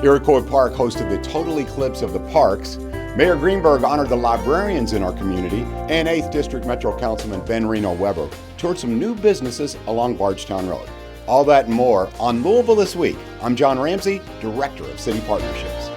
Iroquois Park hosted the total eclipse of the parks. Mayor Greenberg honored the librarians in our community, and 8th District Metro Councilman Ben Reno Weber toured some new businesses along Bardstown Road. All that and more on Louisville This Week. I'm John Ramsey, Director of City Partnerships.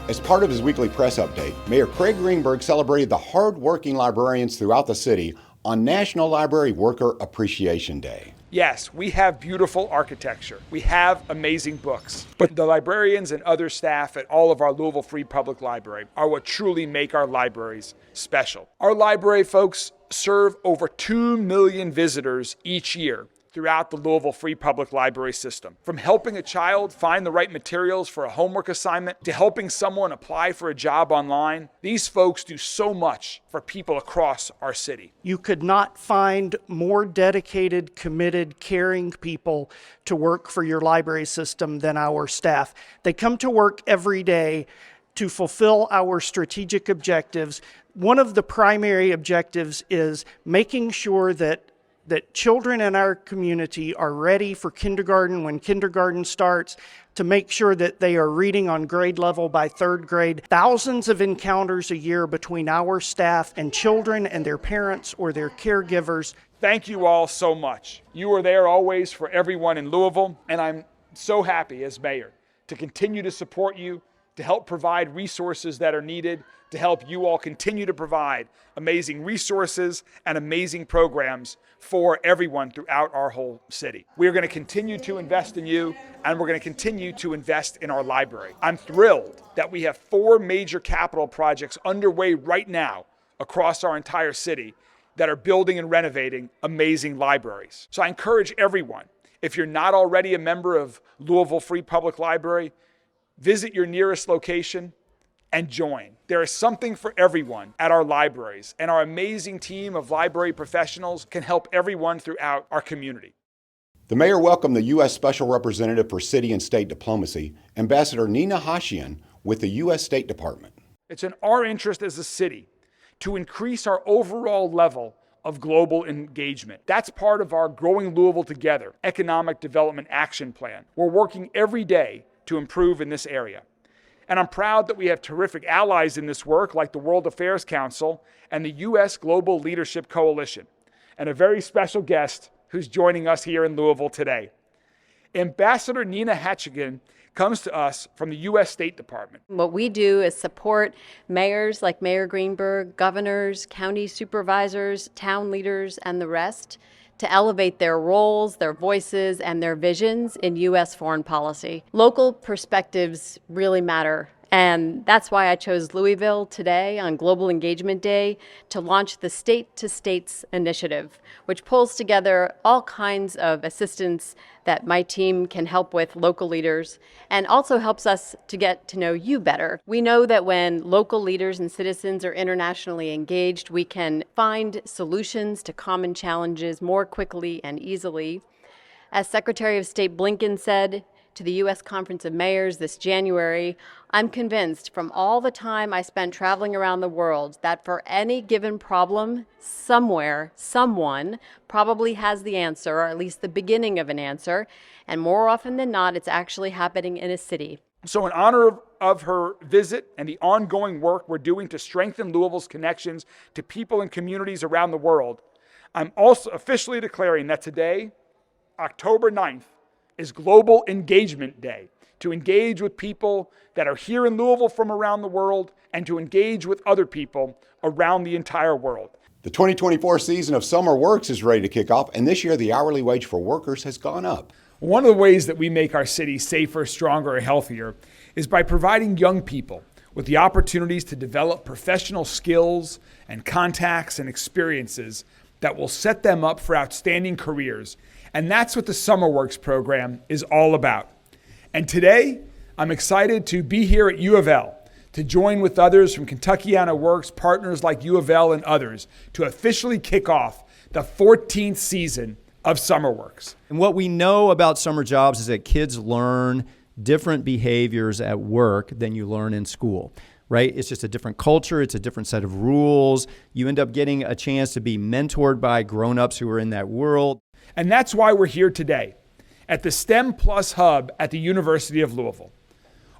As part of his weekly press update, Mayor Craig Greenberg celebrated the hard-working librarians throughout the city on National Library Worker Appreciation Day. Yes, we have beautiful architecture. We have amazing books. But the librarians and other staff at all of our Louisville Free Public Library are what truly make our libraries special. Our library folks serve over 2 million visitors each year throughout the Louisville Free Public Library system. From helping a child find the right materials for a homework assignment to helping someone apply for a job online, these folks do so much for people across our city. You could not find more dedicated, committed, caring people to work for your library system than our staff. They come to work every day to fulfill our strategic objectives. One of the primary objectives is making sure that children in our community are ready for kindergarten when kindergarten starts, to make sure that they are reading on grade level by 3rd grade. Thousands of encounters a year between our staff and children and their parents or their caregivers. Thank you all so much. You are there always for everyone in Louisville, and I'm so happy as mayor to continue to support you, to help provide resources that are needed, to help you all continue to provide amazing resources and amazing programs for everyone throughout our whole city. We are going to continue to invest in you, and we're going to continue to invest in our library. I'm thrilled that we have 4 major capital projects underway right now across our entire city that are building and renovating amazing libraries. So I encourage everyone, if you're not already a member of Louisville Free Public Library, visit your nearest location and join. There is something for everyone at our libraries, and our amazing team of library professionals can help everyone throughout our community. The mayor welcomed the U.S. Special Representative for City and State Diplomacy, Ambassador Nina Hashian, with the U.S. State Department. It's in our interest as a city to increase our overall level of global engagement. That's part of our Growing Louisville Together Economic Development Action Plan. We're working every day to improve in this area. And I'm proud that we have terrific allies in this work, like the World Affairs Council and the U.S. Global Leadership Coalition, and a very special guest who's joining us here in Louisville today. Ambassador Nina Hashian comes to us from the U.S. State Department. What we do is support mayors like Mayor Greenberg, governors, county supervisors, town leaders, and the rest to elevate their roles, their voices, and their visions in U.S. foreign policy. Local perspectives really matter, and that's why I chose Louisville today on Global Engagement Day to launch the State to States initiative, which pulls together all kinds of assistance that my team can help with local leaders and also helps us to get to know you better. We know that when local leaders and citizens are internationally engaged, we can find solutions to common challenges more quickly and easily. As Secretary of State Blinken said to the U.S. Conference of Mayors this January, I'm convinced from all the time I spent traveling around the world that for any given problem, somewhere, someone probably has the answer, or at least the beginning of an answer, and more often than not, it's actually happening in a city. So in honor of her visit and the ongoing work we're doing to strengthen Louisville's connections to people and communities around the world, I'm also officially declaring that today, October 9th, is Global Engagement Day, to engage with people that are here in Louisville from around the world and to engage with other people around the entire world. The 2024 season of Summer Works is ready to kick off, and this year the hourly wage for workers has gone up. One of the ways that we make our city safer, stronger, and healthier is by providing young people with the opportunities to develop professional skills and contacts and experiences that will set them up for outstanding careers. And that's what the Summer Works program is all about. And today, I'm excited to be here at U of L to join with others from Kentuckiana Works, partners like U of L and others, to officially kick off the 14th season of Summer Works. And what we know about summer jobs is that kids learn different behaviors at work than you learn in school. Right? It's just a different culture. It's a different set of rules. You end up getting a chance to be mentored by grown-ups who are in that world. And that's why we're here today at the STEM Plus Hub at the University of Louisville.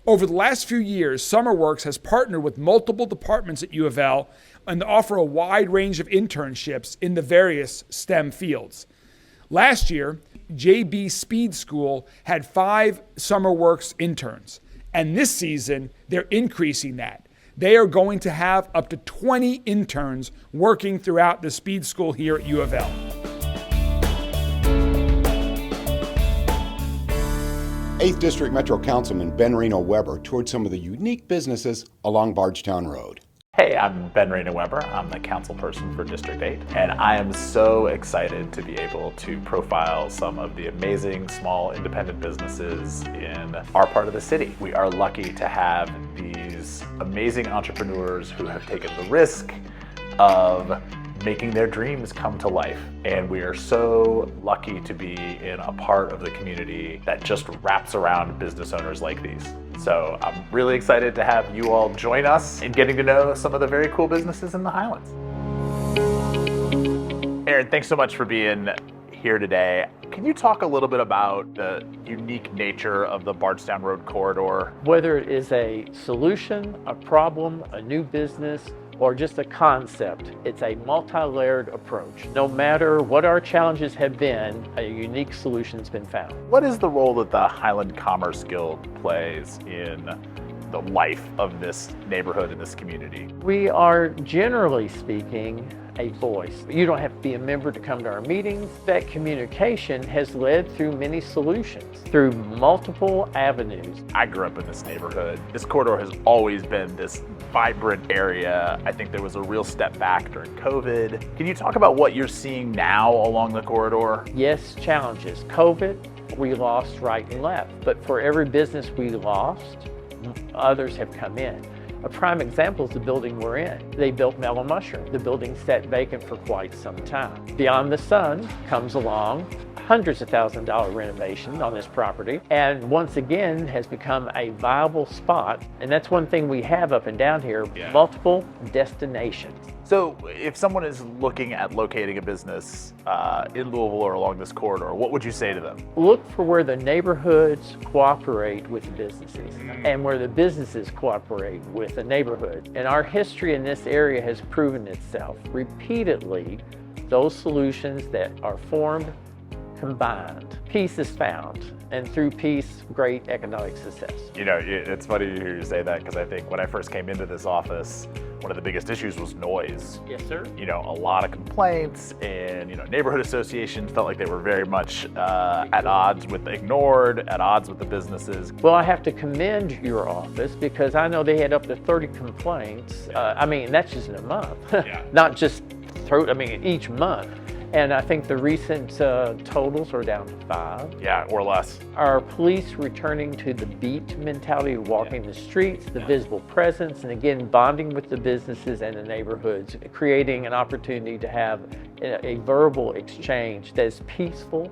Over the last few years, SummerWorks has partnered with multiple departments at U of L and offer a wide range of internships in the various STEM fields. Last year, JB Speed School had 5 SummerWorks interns, and this season, they're increasing that. They are going to have up to 20 interns working throughout the speed school here at U of L. Eighth District Metro Councilman Ben Reno Weber toured some of the unique businesses along Bardstown Road. Hey, I'm Ben Reno Weber. I'm the council person for District 8, and I am so excited to be able to profile some of the amazing small independent businesses in our part of the city. We are lucky to have these amazing entrepreneurs who have taken the risk of making their dreams come to life. And we are so lucky to be in a part of the community that just wraps around business owners like these. So I'm really excited to have you all join us in getting to know some of the very cool businesses in the Highlands. Aaron, thanks so much for being here today. Can you talk a little bit about the unique nature of the Bardstown Road corridor? Whether it is a solution, a problem, a new business, or just a concept, it's a multi-layered approach. No matter what our challenges have been, a unique solution's been found. What is the role that the Highland Commerce Guild plays in the life of this neighborhood and this community? We are, generally speaking, a voice. You don't have to be a member to come to our meetings. That communication has led through many solutions, through multiple avenues. I grew up in this neighborhood. This corridor has always been this vibrant area. I think there was a real step back during COVID. Can you talk about what you're seeing now along the corridor? Yes, challenges. COVID, we lost right and left. But for every business we lost, others have come in. A prime example is the building we're in. They built Mellow Mushroom. The building sat vacant for quite some time. Beyond the Sun comes along, hundreds of $1,000s renovation on this property, and once again has become a viable spot. And that's one thing we have up and down here, multiple destinations. So if someone is looking at locating a business in Louisville or along this corridor, what would you say to them? Look for where the neighborhoods cooperate with the businesses and where the businesses cooperate with the neighborhood. And our history in this area has proven itself repeatedly. Those solutions that are formed, combined, peace is found. And through peace, great economic success. You know, it's funny to hear you say that, because I think when I first came into this office, one of the biggest issues was noise. Yes, sir. You know, a lot of complaints, and neighborhood associations felt like they were very much at odds with the businesses. Well, I have to commend your office, because I know they had up to 30 complaints. I mean, that's just in a month, not just each month. And I think the recent totals are down to 5. Yeah, or less. Our police returning to the beat mentality, walking the streets, the visible presence, and again, bonding with the businesses and the neighborhoods, creating an opportunity to have a verbal exchange that is peaceful.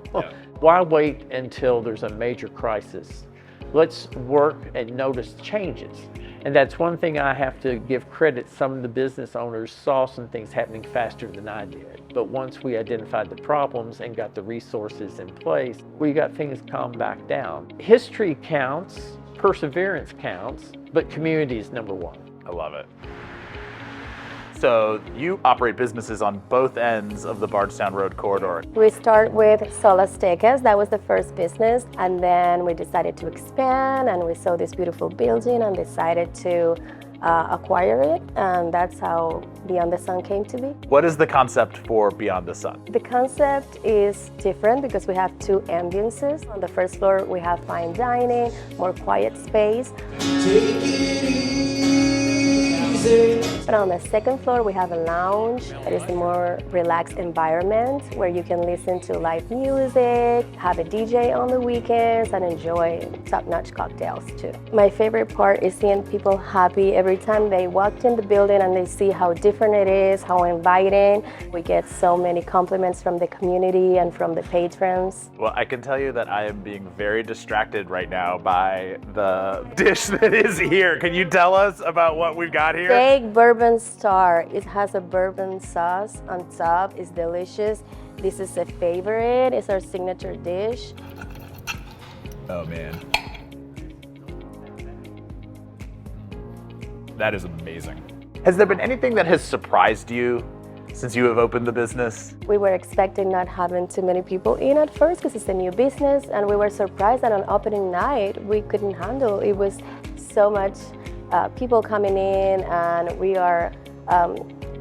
Why wait until there's a major crisis? Let's work and notice changes. And that's one thing I have to give credit. Some of the business owners saw some things happening faster than I did. But once we identified the problems and got the resources in place, we got things calmed back down. History counts, perseverance counts, but community is number one. I love it. So you operate businesses on both ends of the Bardstown Road corridor. We start with Solas Teques. That was the first business, and then we decided to expand, and we saw this beautiful building and decided to acquire it, and that's how Beyond the Sun came to be. What is the concept for Beyond the Sun? The concept is different because we have 2 ambiances. On the first floor we have fine dining, more quiet space. But on the second floor, we have a lounge that is a more relaxed environment where you can listen to live music, have a DJ on the weekends, and enjoy top-notch cocktails too. My favorite part is seeing people happy every time they walk in the building and they see how different it is, how inviting. We get so many compliments from the community and from the patrons. Well, I can tell you that I am being very distracted right now by the dish that is here. Can you tell us about what we've got here? Steak bourbon star. It has a bourbon sauce on top. It's delicious. This is a favorite. It's our signature dish. Oh man. That is amazing. Has there been anything that has surprised you since you have opened the business? We were expecting not having too many people in at first because it's a new business, and we were surprised that on opening night we couldn't handle. It was so much people coming in, and we are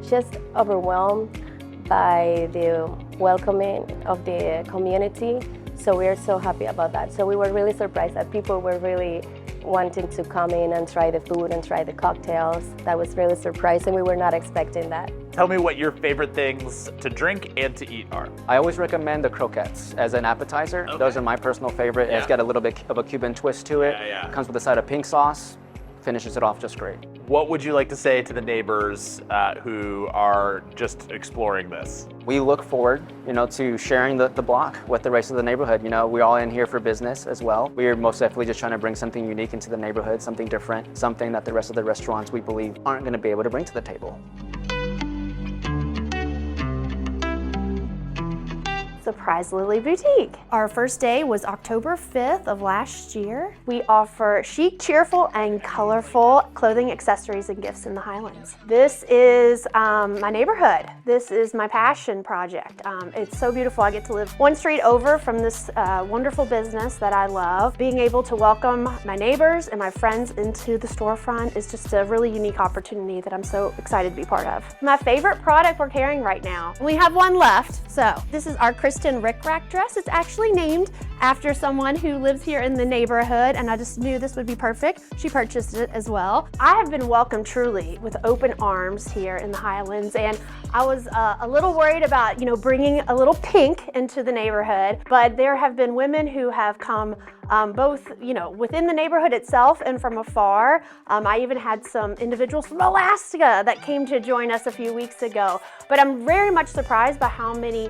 just overwhelmed by the welcoming of the community. So we are so happy about that. So we were really surprised that people were really wanting to come in and try the food and try the cocktails. That was really surprising. We were not expecting that. Tell me what your favorite things to drink and to eat are. I always recommend the croquettes as an appetizer. Okay. Those are my personal favorite. Yeah. It's got a little bit of a Cuban twist to it. Yeah. Comes with a side of pink sauce. Finishes it off just great. What would you like to say to the neighbors who are just exploring this? We look forward, to sharing the block with the rest of the neighborhood. We're all in here for business as well. We're most definitely just trying to bring something unique into the neighborhood, something different, something that the rest of the restaurants we believe aren't going to be able to bring to the table. Surprise Lily Boutique. Our first day was October 5th of last year. We offer chic, cheerful, and colorful clothing, accessories, and gifts in the Highlands. This is my neighborhood. This is my passion project. It's so beautiful. I get to live one street over from this wonderful business that I love. Being able to welcome my neighbors and my friends into the storefront is just a really unique opportunity that I'm so excited to be part of. My favorite product we're carrying right now, we have one left. So this is our Kristen Rickrack dress. It's actually named after someone who lives here in the neighborhood, and I just knew this would be perfect. She purchased it as well. I have been welcomed truly with open arms here in the Highlands, and I was a little worried about, bringing a little pink into the neighborhood, but there have been women who have come both, within the neighborhood itself and from afar. I even had some individuals from Alaska that came to join us a few weeks ago. But I'm very much surprised by how many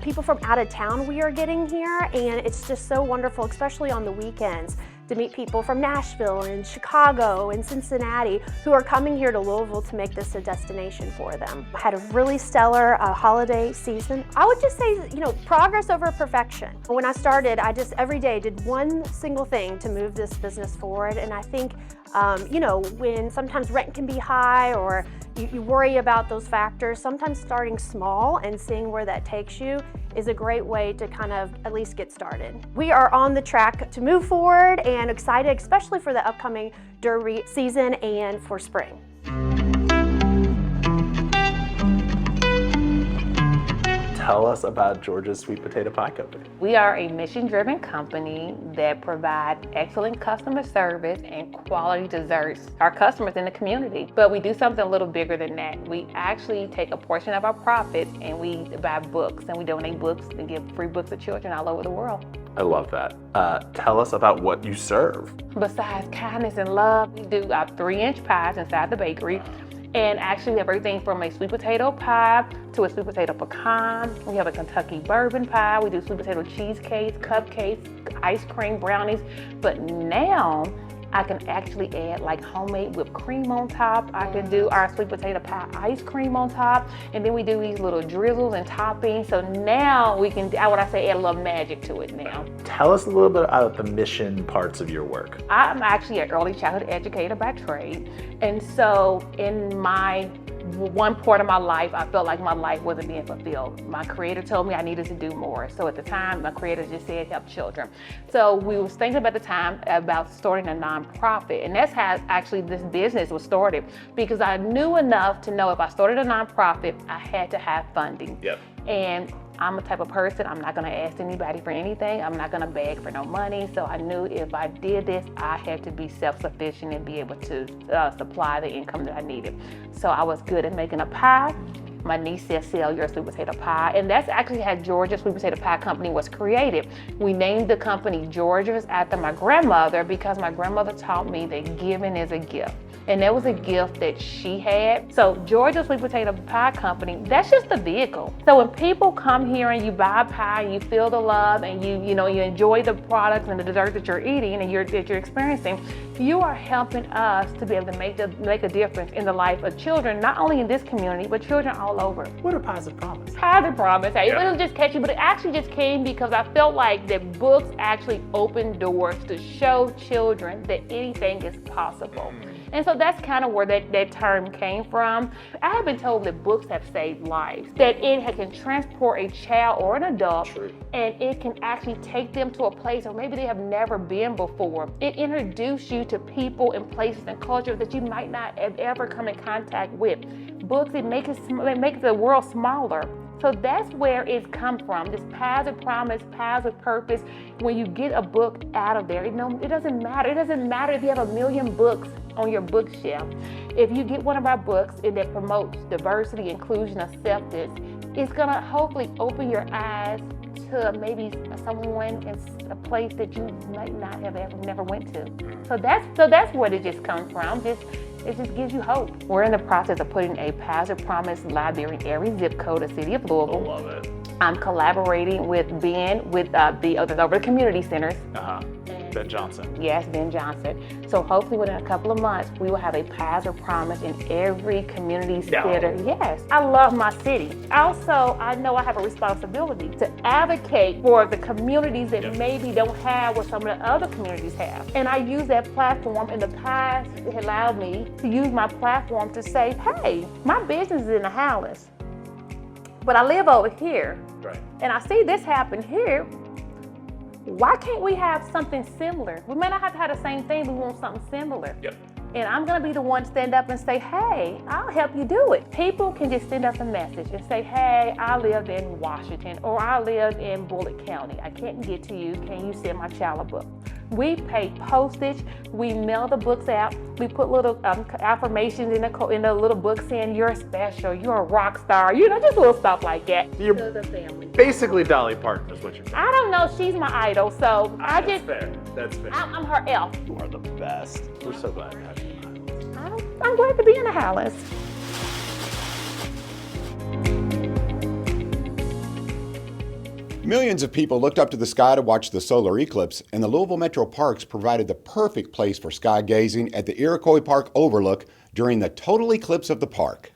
people from out of town we are getting here, and it's just so wonderful, especially on the weekends, to meet people from Nashville and Chicago and Cincinnati who are coming here to Louisville to make this a destination for them. I had a really stellar holiday season. I would just say, progress over perfection. When I started, I just every day did one single thing to move this business forward, and I think, when sometimes rent can be high or you worry about those factors, sometimes starting small and seeing where that takes you is a great way to kind of at least get started. We are on the track to move forward and excited, especially for the upcoming Derby season and for spring. Tell us about Georgia's Sweet Potato Pie Company. We are a mission-driven company that provides excellent customer service and quality desserts to our customers in the community. But we do something a little bigger than that. We actually take a portion of our profits and we buy books, and we donate books and give free books to children all over the world. I love that. Tell us about what you serve. Besides kindness and love, we do our 3-inch pies inside the bakery. And actually we have everything from a sweet potato pie to a sweet potato pecan. We have a Kentucky bourbon pie. We do sweet potato cheesecakes, cupcakes, ice cream, brownies. But now I can actually add like homemade whipped cream on top. I can do our sweet potato pie ice cream on top. And then we do these little drizzles and toppings. So now we can, add a little magic to it now. Tell us a little bit about the mission parts of your work. I'm actually an early childhood educator by trade. And so in my one part of my life, I felt like my life wasn't being fulfilled. My creator told me I needed to do more. So at the time, my creator just said help children. So we was thinking about the time about starting a nonprofit. And that's how actually this business was started, because I knew enough to know if I started a nonprofit, I had to have funding. Yep. And I'm a type of person, I'm not gonna ask anybody for anything. I'm not gonna beg for no money. So I knew if I did this, I had to be self-sufficient and be able to supply the income that I needed. So I was good at making a pie. My niece said, sell your sweet potato pie. And that's actually how Georgia's Sweet Potato Pie Company was created. We named the company Georgia's after my grandmother because my grandmother taught me that giving is a gift. And that was a gift that she had. So Georgia's Sweet Potato Pie Company, that's just the vehicle. So when people come here and you buy pie, and you feel the love, and you enjoy the products and the desserts that you're eating and that you're experiencing, you are helping us to be able to make a difference in the life of children, not only in this community, but children all over. What a positive promise. Positive promise. Hey, it wasn't just catchy, but it actually just came because I felt like that books actually open doors to show children that anything is possible. And so that's kind of where that term came from. I have been told that books have saved lives, that it can transport a child or an adult, and it can actually take them to a place where maybe they have never been before. It introduces you to people and places and cultures that you might not have ever come in contact with. Books, it makes the world smaller. So that's where it's come from, this paths of promise, paths of purpose. When you get a book out of there, it doesn't matter. It doesn't matter if you have 1,000,000 books on your bookshelf. If you get one of our books that promotes diversity, inclusion, acceptance, it's gonna hopefully open your eyes to maybe someone in a place that you might not have never went to. So that's where it just comes from. It just gives you hope. We're in the process of putting a Paths of Promise library in every zip code of the city of Louisville. I love it. I'm collaborating with Ben with the community centers. Ben Johnson. Yes, Ben Johnson. So hopefully within a couple of months, we will have a Paths of Promise in every community center. Yes, I love my city. Also, I know I have a responsibility to advocate for the communities that maybe don't have what some of the other communities have. And I use that platform in the past. It allowed me to use my platform to say, hey, my business is in the Highlands, but I live over here. Right. And I see this happen here. Why can't we have something similar? We may not have to have the same thing, but we want something similar. Yep. And I'm gonna be the one to stand up and say, hey, I'll help you do it. People can just send us a message and say, hey, I live in Washington or I live in Bullitt County. I can't get to you. Can you send my child a book? We pay postage. We mail the books out. We put little affirmations in the little book saying you're special, you're a rock star, just little stuff like that. You're to the family. basically Dolly Parton is what you're saying. I don't know. She's my idol, so That's fair. That's fair. I'm her elf. You are the best. We're so glad to have you. I'm glad to be in the Highlands. Millions of people looked up to the sky to watch the solar eclipse, and the Louisville Metro Parks provided the perfect place for sky gazing at the Iroquois Park overlook during the total eclipse of the park.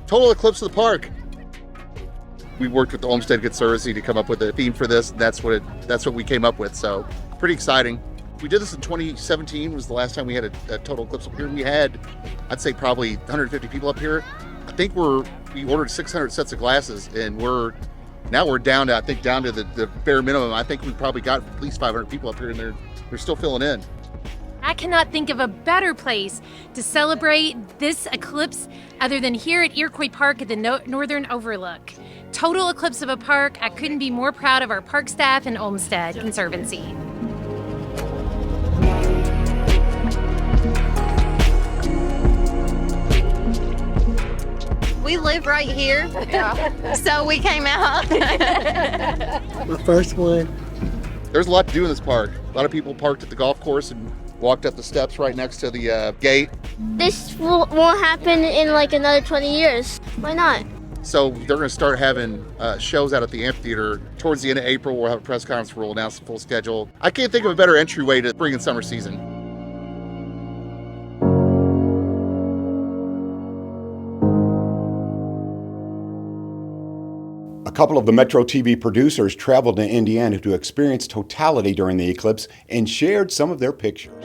Total eclipse of the park. We worked with the Olmsted Conservancy to come up with a theme for this. That's what we came up with. So pretty exciting. We did this in 2017 was the last time we had a total eclipse up here. We had, I'd say probably 150 people up here. I think we ordered 600 sets of glasses, and we're down to the bare minimum. I think we probably got at least 500 people up here, and they're still filling in. I cannot think of a better place to celebrate this eclipse other than here at Iroquois Park at the Northern Overlook. Total eclipse of a park. I couldn't be more proud of our park staff and Olmsted Conservancy. We live right here, so we came out. The first one. There's a lot to do in this park. A lot of people parked at the golf course and walked up the steps right next to the gate. This won't happen in like another 20 years. Why not? So they're going to start having shows out at the amphitheater towards the end of April. We'll have a press conference where we'll announce the full schedule. I can't think of a better entryway to spring and summer season. A couple of the Metro TV producers traveled to Indiana to experience totality during the eclipse and shared some of their pictures.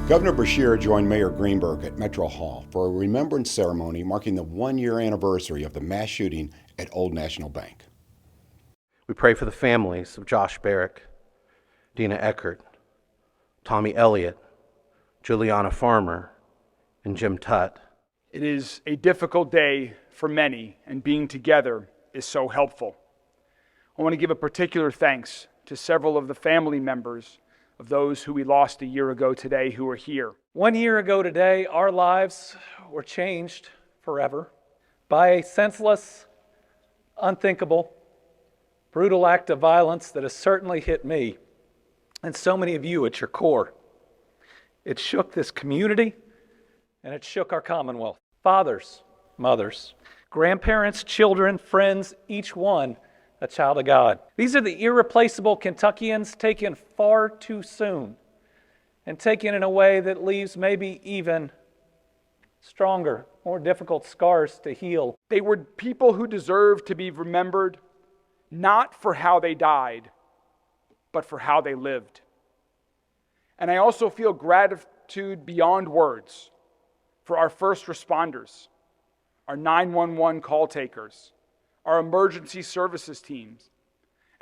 Governor Beshear joined Mayor Greenberg at Metro Hall for a remembrance ceremony marking the one-year anniversary of the mass shooting at Old National Bank. We pray for the families of Josh Barrick, Dina Eckert, Tommy Elliott, Juliana Farmer, and Jim Tutt. It is a difficult day for many, and being together is so helpful. I want to give a particular thanks to several of the family members of those who we lost a year ago today who are here. 1 year ago today, our lives were changed forever by a senseless, unthinkable, brutal act of violence that has certainly hit me and so many of you at your core. It shook this community and it shook our Commonwealth. Fathers, mothers, grandparents, children, friends, each one a child of God. These are the irreplaceable Kentuckians taken far too soon and taken in a way that leaves maybe even stronger, more difficult scars to heal. They were people who deserved to be remembered, not for how they died, but for how they lived. And I also feel gratitude beyond words for our first responders, our 911 call takers, our emergency services teams,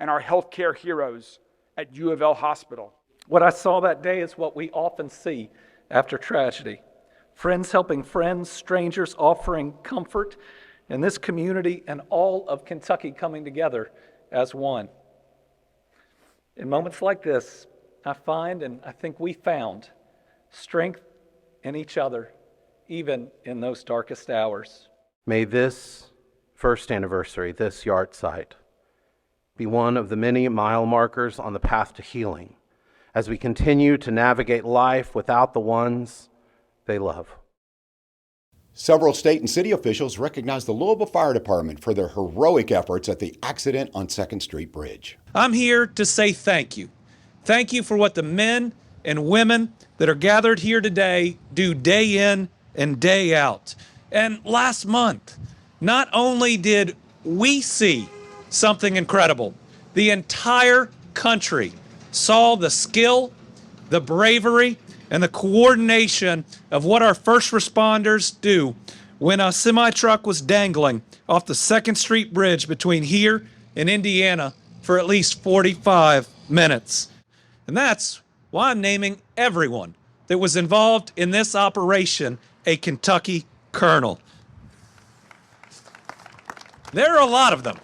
and our healthcare heroes at U of L Hospital. What I saw that day is what we often see after tragedy. Friends helping friends, strangers offering comfort, and this community and all of Kentucky coming together as one. In moments like this, I find, and I think we found, strength in each other, even in those darkest hours. May this first anniversary, this yard site, be one of the many mile markers on the path to healing as we continue to navigate life without the ones they love. Several state and city officials recognized the Louisville Fire Department for their heroic efforts at the accident on 2nd Street Bridge. I'm here to say thank you. Thank you for what the men and women that are gathered here today do day in and day out. And last month, not only did we see something incredible, the entire country saw the skill, the bravery, and the coordination of what our first responders do when a semi-truck was dangling off the 2nd Street Bridge between here and Indiana for at least 45 minutes. And that's why I'm naming everyone that was involved in this operation a Kentucky colonel. There are a lot of them.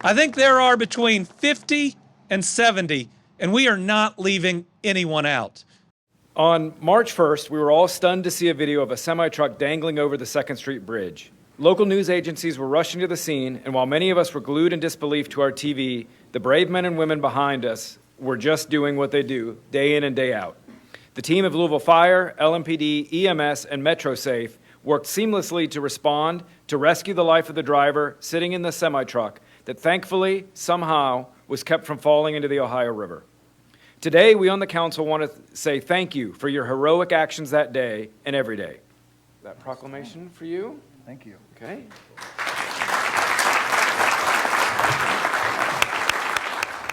I think there are between 50 and 70, and we are not leaving anyone out. On March 1st, we were all stunned to see a video of a semi-truck dangling over the 2nd Street Bridge. Local news agencies were rushing to the scene, and while many of us were glued in disbelief to our TV, the brave men and women behind us were just doing what they do, day in and day out. The team of Louisville Fire, LMPD, EMS, and MetroSafe worked seamlessly to respond to rescue the life of the driver sitting in the semi-truck that thankfully, somehow, was kept from falling into the Ohio River. Today, we on the council want to say thank you for your heroic actions that day and every day. That proclamation for you. Thank you. Okay.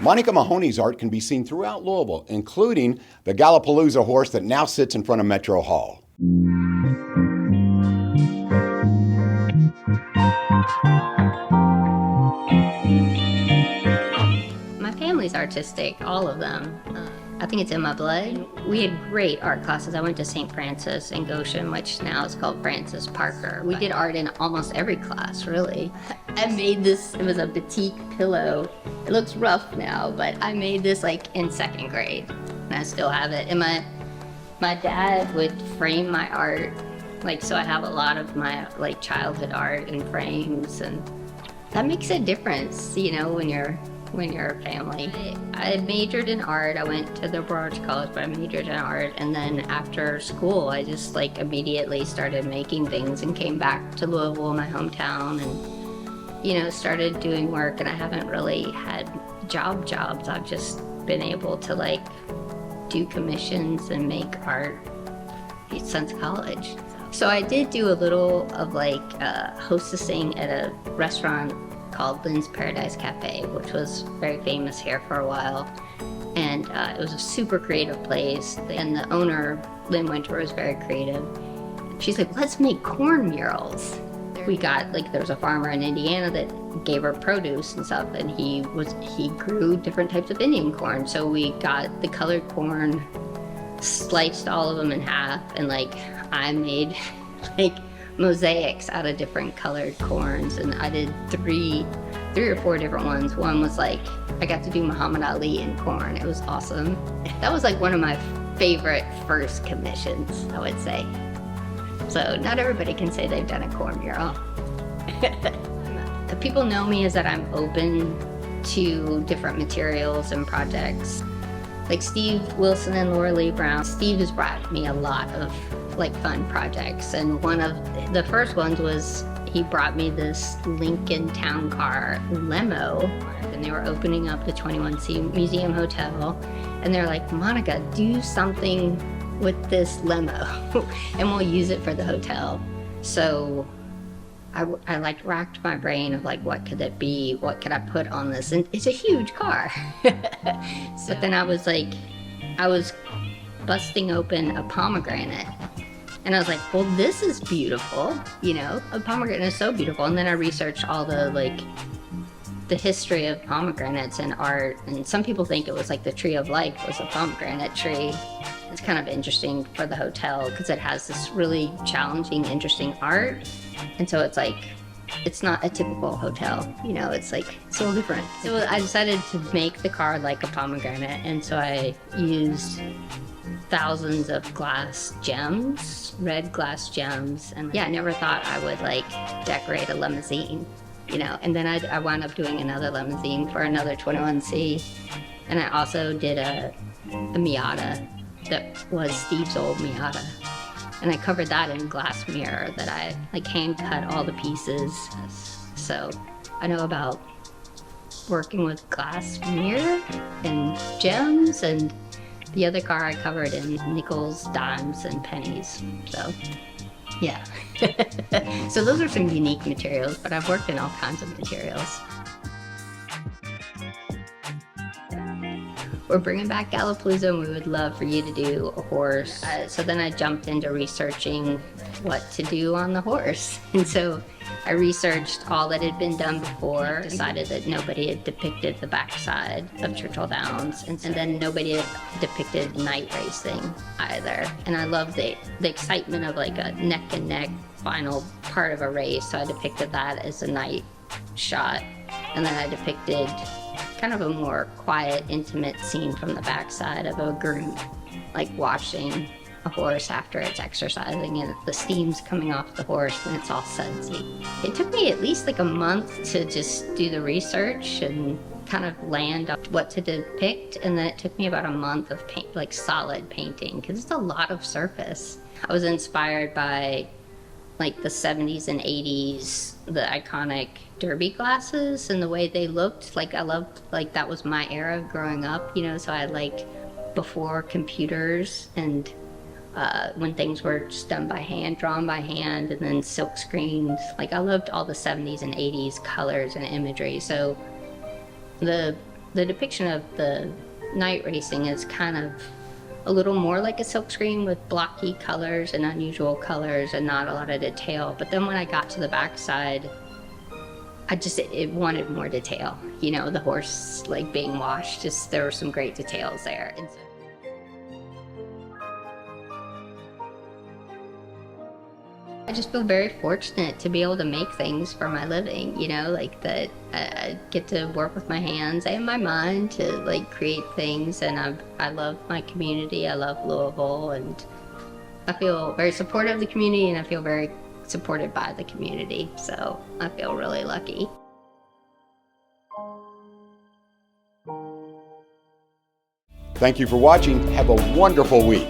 Monica Mahoney's art can be seen throughout Louisville, including the Gallapalooza horse that now sits in front of Metro Hall. My family's artistic, all of them. I think it's in my blood. We had great art classes. I went to St. Francis in Goshen, which now is called Francis Parker. We did art in almost every class, really. I made this, it was a batik pillow. It looks rough now, but I made this like in 2nd grade, and I still have it. And my dad would frame my art, like, so I have a lot of my like childhood art in frames, and that makes a difference, you know, when you're a family. I majored in art. I went to the Broad College, but I majored in art. And then after school, I just like immediately started making things and came back to Louisville, my hometown, and, you know, started doing work. And I haven't really had jobs. I've just been able to like do commissions and make art since college. So I did do a little of like hostessing at a restaurant called Lynn's Paradise Cafe, which was very famous here for a while. And it was a super creative place. And the owner, Lynn Winter, was very creative. She's like, let's make corn murals. We got, like, there was a farmer in Indiana that gave her produce and stuff, and he grew different types of Indian corn. So we got the colored corn, sliced all of them in half, and like I made like mosaics out of different colored corns, and I did three or four different ones. One was like, I got to do Muhammad Ali in corn. It was awesome. That was like one of my favorite first commissions, I would say. So not everybody can say they've done a corn mural. The people know me as that I'm open to different materials and projects. Like Steve Wilson and Laura Lee Brown. Steve has brought me a lot of like fun projects, and one of the first ones was he brought me this Lincoln Town Car limo, and they were opening up the 21C Museum Hotel, and they're like, Monica, do something with this limo and we'll use it for the hotel. So I like racked my brain of like, what could it be? What could I put on this? And it's a huge car. But then I was busting open a pomegranate. And I was like, well, this is beautiful. You know, a pomegranate is so beautiful. And then I researched all the history of pomegranates and art. And some people think it was like the tree of life was a pomegranate tree. It's kind of interesting for the hotel because it has this really challenging, interesting art. And so it's like, it's not a typical hotel, you know, it's like, it's a little different. So I decided to make the car like a pomegranate. And so I used thousands of glass gems, red glass gems. And yeah, I never thought I would like decorate a limousine, you know, and then I wound up doing another limousine for another 21C. And I also did a Miata that was Steve's old Miata. And I covered that in glass mirror that I like hand cut all the pieces. So I know about working with glass mirror and gems, and the other car I covered in nickels, dimes, and pennies. So yeah. So those are some unique materials, but I've worked in all kinds of materials. We're bringing back Galapalooza, and we would love for you to do a horse. So then I jumped into researching what to do on the horse. And so I researched all that had been done before, decided that nobody had depicted the backside of Churchill Downs, and then nobody had depicted night racing either. And I love the excitement of like a neck and neck final part of a race, so I depicted that as a night shot. And then I depicted kind of a more quiet, intimate scene from the backside of a groom, like washing a horse after it's exercising, and the steam's coming off the horse and it's all sudsy. It took me at least like a month to just do the research and kind of land on what to depict, and then it took me about a month of paint, like solid painting, because it's a lot of surface. I was inspired by like the 70s and 80s, the iconic derby glasses and the way they looked. Like I loved, like that was my era growing up, you know, so I like before computers and when things were just done by hand, drawn by hand, and then silk screens. Like I loved all the 70s and 80s colors and imagery. So the depiction of the night racing is kind of a little more like a silkscreen with blocky colors and unusual colors and not a lot of detail. But then when I got to the backside, it wanted more detail. You know, the horse like being washed, just there were some great details there. And so, I just feel very fortunate to be able to make things for my living, you know, like that I get to work with my hands and my mind to like create things, and I love my community. I love Louisville, and I feel very supportive of the community, and I feel very supported by the community, so I feel really lucky. Thank you for watching. Have a wonderful week.